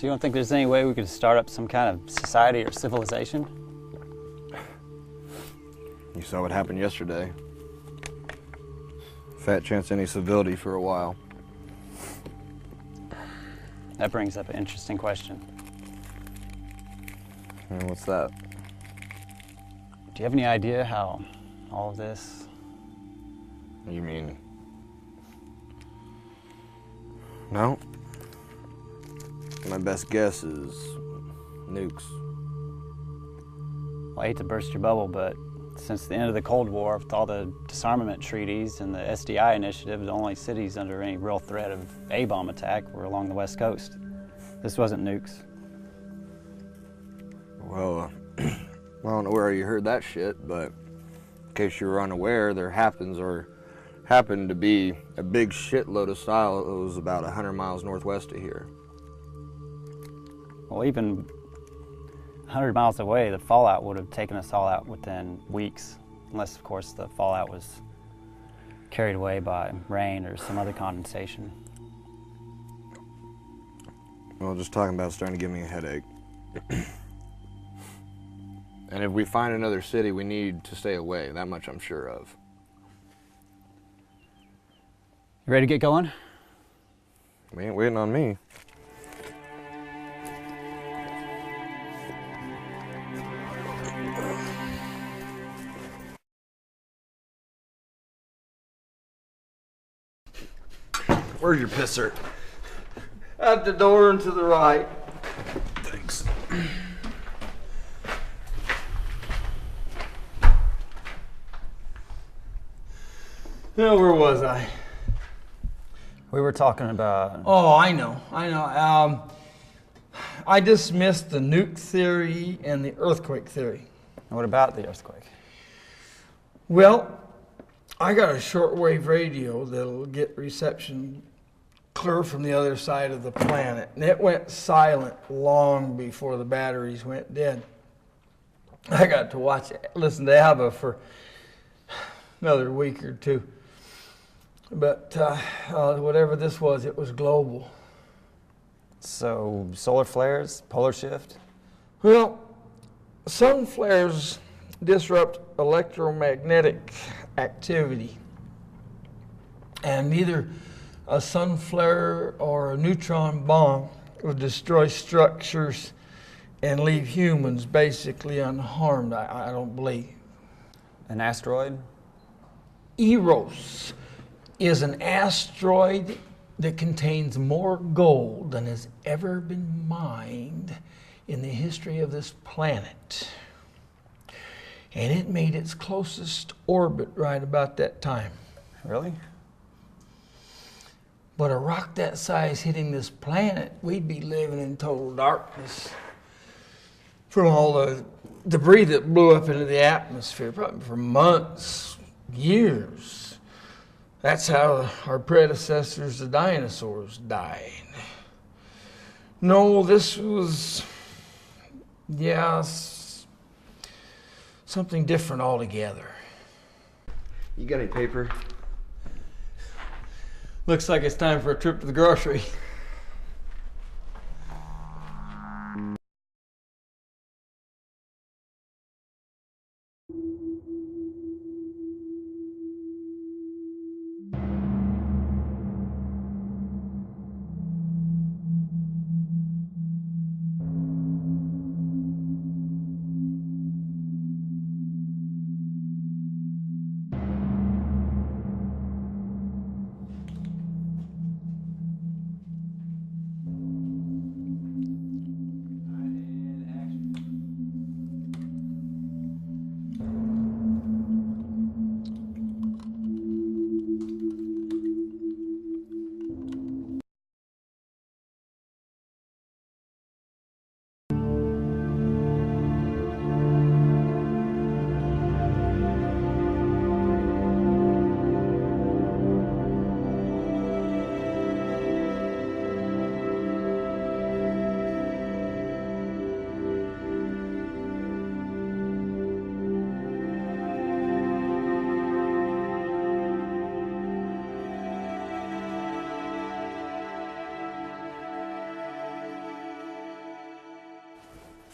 So you don't think there's any way we could start up some kind of society or civilization? You saw what happened yesterday. Fat chance any civility for a while. That brings up an interesting question. And what's that? Do you have any idea how all of this... You mean... No. My best guess is nukes. Well, I hate to burst your bubble, but since the end of the Cold War, with all the disarmament treaties and the SDI initiative, the only cities under any real threat of A-bomb attack were along the West Coast. This wasn't nukes. Well, I don't know where you heard that shit, but in case you were unaware, there happened to be a big shitload of silos about 100 miles northwest of here. Well, even 100 miles away, the fallout would have taken us all out within weeks, unless, of course, the fallout was carried away by rain or some other condensation. Well, just talking about it's starting to give me a headache. And if we find another city, we need to stay away. That much I'm sure of. You ready to get going? We ain't waiting on me. Where's your pisser? At the door and to the right. Thanks. Now, where was I? We were talking about... Oh, I know. I dismissed the nuke theory and the earthquake theory. What about the earthquake? Well, I got a shortwave radio that'll get reception clear from the other side of the planet. And it went silent long before the batteries went dead. I got to listen to ABBA for another week or two. But whatever this was, it was global. So, solar flares, polar shift? Well, sun flares disrupt electromagnetic activity. And neither a sun flare or a neutron bomb would destroy structures and leave humans basically unharmed, I don't believe. An asteroid? Eros is an asteroid that contains more gold than has ever been mined in the history of this planet. And it made its closest orbit right about that time. Really? But a rock that size hitting this planet, we'd be living in total darkness from all the debris that blew up into the atmosphere, probably for months, years. That's how our predecessors, the dinosaurs, died. No, this was, something different altogether. You got any paper? Looks like it's time for a trip to the grocery.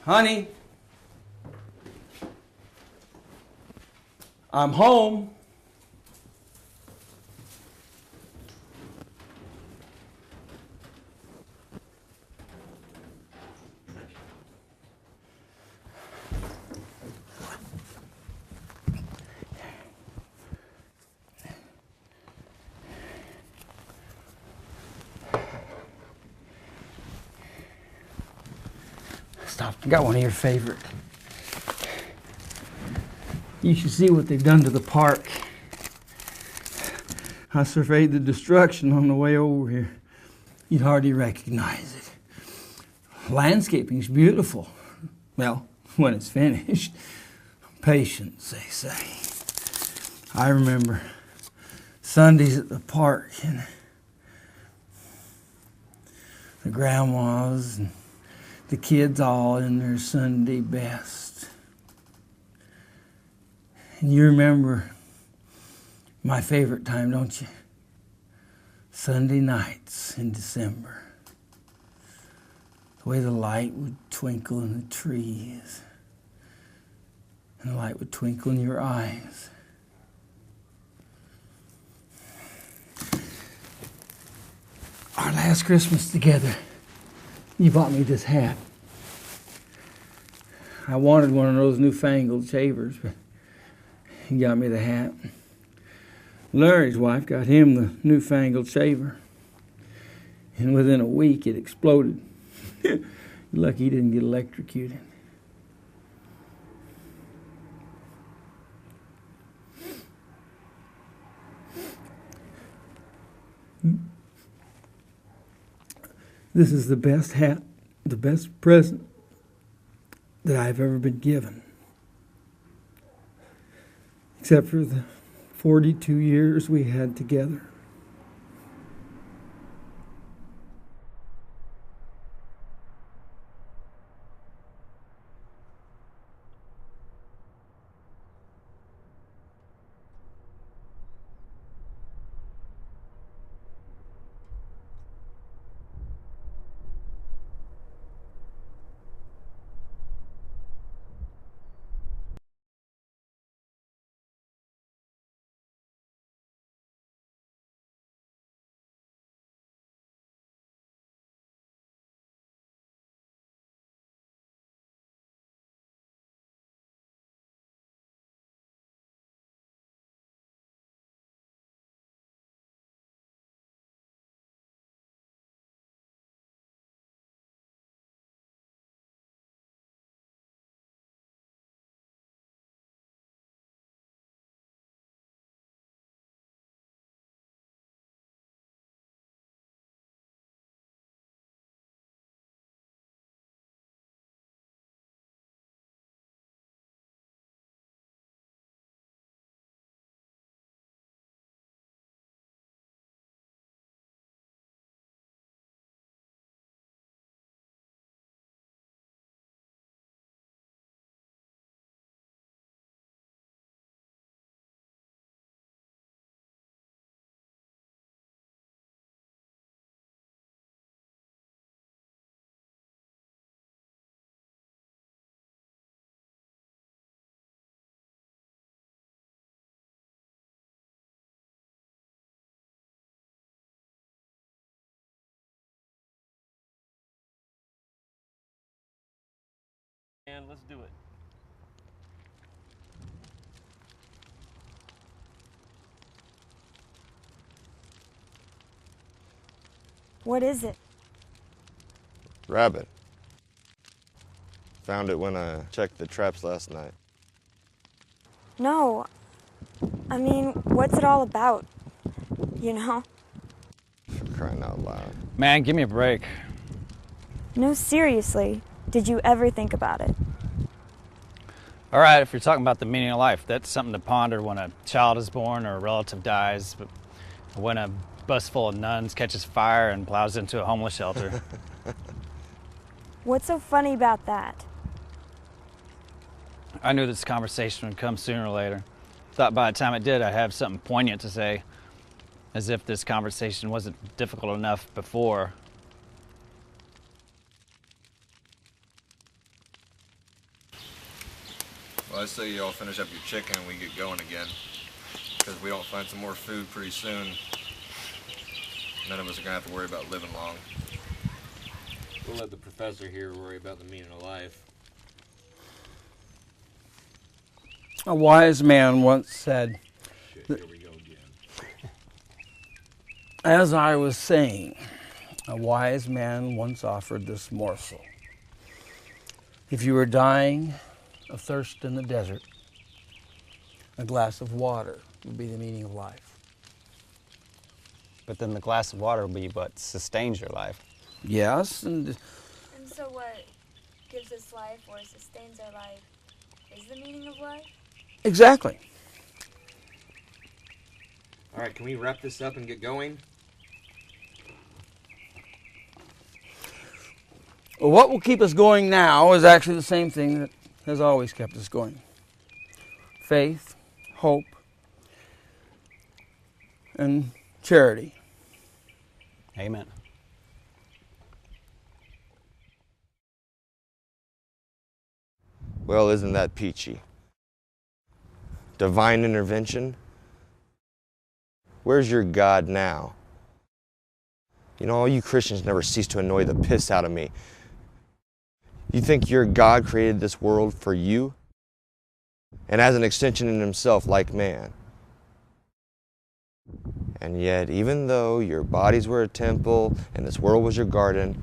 Honey, I'm home. Stop. I got one of your favorite. You should see what they've done to the park. I surveyed the destruction on the way over here. You'd hardly recognize it. Landscaping's beautiful. Well, when it's finished. Patience, they say. I remember Sundays at the park and the grandmas and the kids all in their Sunday best. And you remember my favorite time, don't you? Sunday nights in December. The way the light would twinkle in the trees. And the light would twinkle in your eyes. Our last Christmas together, you bought me this hat. I wanted one of those newfangled shavers, but he got me the hat. Larry's wife got him the newfangled shaver. And within a week, it exploded. Lucky he didn't get electrocuted. This is the best hat, the best present that I've ever been given. Except for the 42 years we had together. And let's do it. What is it? Rabbit. Found it when I checked the traps last night. No. I mean, what's it all about? You know? For crying out loud. Man, give me a break. No, seriously. Did you ever think about it? All right, if you're talking about the meaning of life, that's something to ponder when a child is born or a relative dies, but when a bus full of nuns catches fire and plows into a homeless shelter. What's so funny about that? I knew this conversation would come sooner or later. Thought by the time it did, I'd have something poignant to say, as if this conversation wasn't difficult enough before. I say y'all finish up your chicken and we get going again. Because if we don't find some more food pretty soon, none of us are going to have to worry about living long. We'll let the professor here worry about the meaning of life. A wise man once said, Shit, here we go again. as I was saying, a wise man once offered this morsel. If you were dying of thirst in the desert, a glass of water would be the meaning of life. But then the glass of water will be what sustains your life. Yes, and so what gives us life or sustains our life is the meaning of life? exactly. All right, can we wrap this up and get going? Well, what will keep us going now is actually the same thing that has always kept us going. Faith, hope, and charity. Amen. Well, isn't that peachy? Divine intervention? Where's your God now? You know, all you Christians never cease to annoy the piss out of me. You think your God created this world for you? And as an extension in himself, like man. And yet, even though your bodies were a temple and this world was your garden,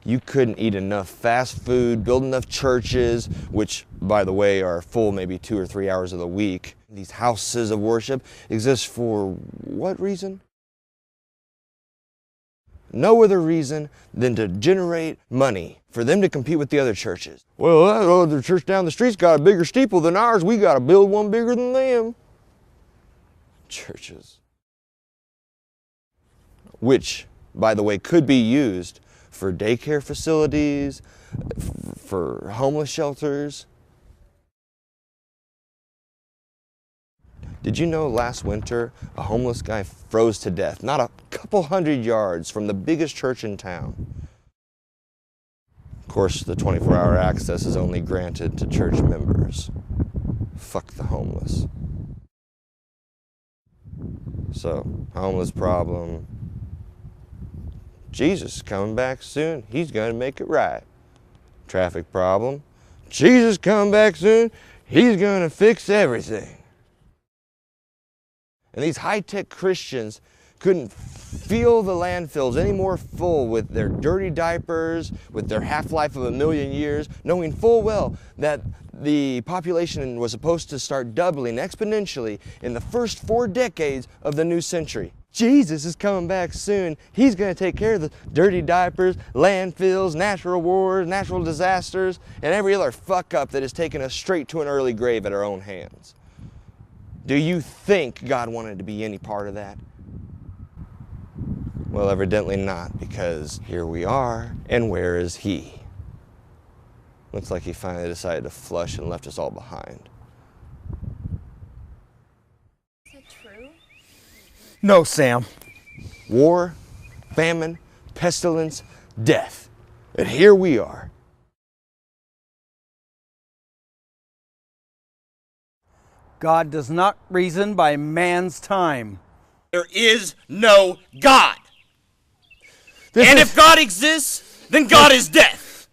you couldn't eat enough fast food, build enough churches, which, by the way, are full maybe 2 or 3 hours of the week. These houses of worship exist for what reason? No other reason than to generate money for them to compete with the other churches. Well, that other church down the street's got a bigger steeple than ours. We got to build one bigger than them. Churches. Which, by the way, could be used for daycare facilities, for homeless shelters. Did you know last winter a homeless guy froze to death, not a couple hundred yards from the biggest church in town? Of course, the 24-hour access is only granted to church members. Fuck the homeless. So, homeless problem. Jesus is coming back soon. He's going to make it right. Traffic problem. Jesus coming back soon. He's going to fix everything. And these high-tech Christians couldn't feel the landfills any more full with their dirty diapers, with their half-life of 1,000,000 years, knowing full well that the population was supposed to start doubling exponentially in the first 4 decades of the new century. Jesus is coming back soon. He's going to take care of the dirty diapers, landfills, natural wars, natural disasters, and every other fuck-up that has taken us straight to an early grave at our own hands. Do you think God wanted to be any part of that? Well, evidently not, because here we are, and where is He? Looks like He finally decided to flush and left us all behind. Is that true? No, Sam. War, famine, pestilence, death. And here we are. God does not reason by man's time. There is no God. And if God exists, then God is death.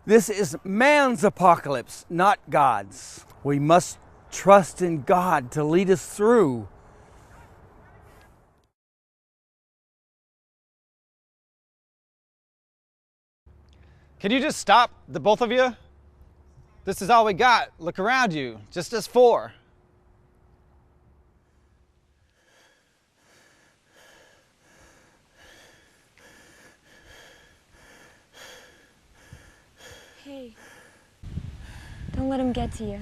This is man's apocalypse, not God's. We must trust in God to lead us through. Can you just stop, the both of you? This is all we got. Look around you, just us 4. Hey, don't let him get to you.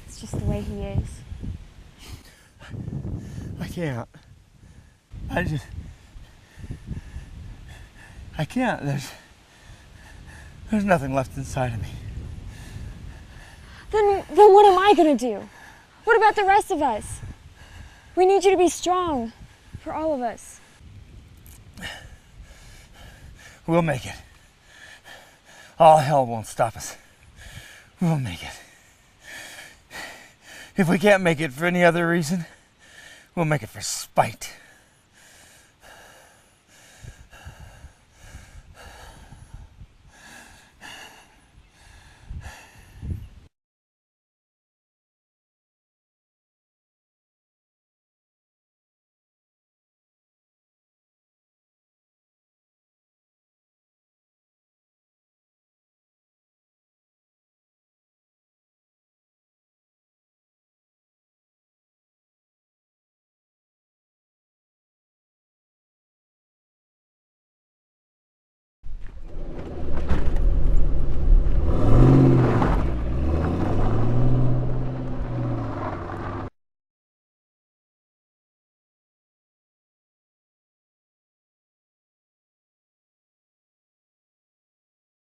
It's just the way he is. I can't. I can't. There's nothing left inside of me. Then what am I gonna do? What about the rest of us? We need you to be strong for all of us. We'll make it. All hell won't stop us. we'll make it. If we can't make it for any other reason, we'll make it for spite.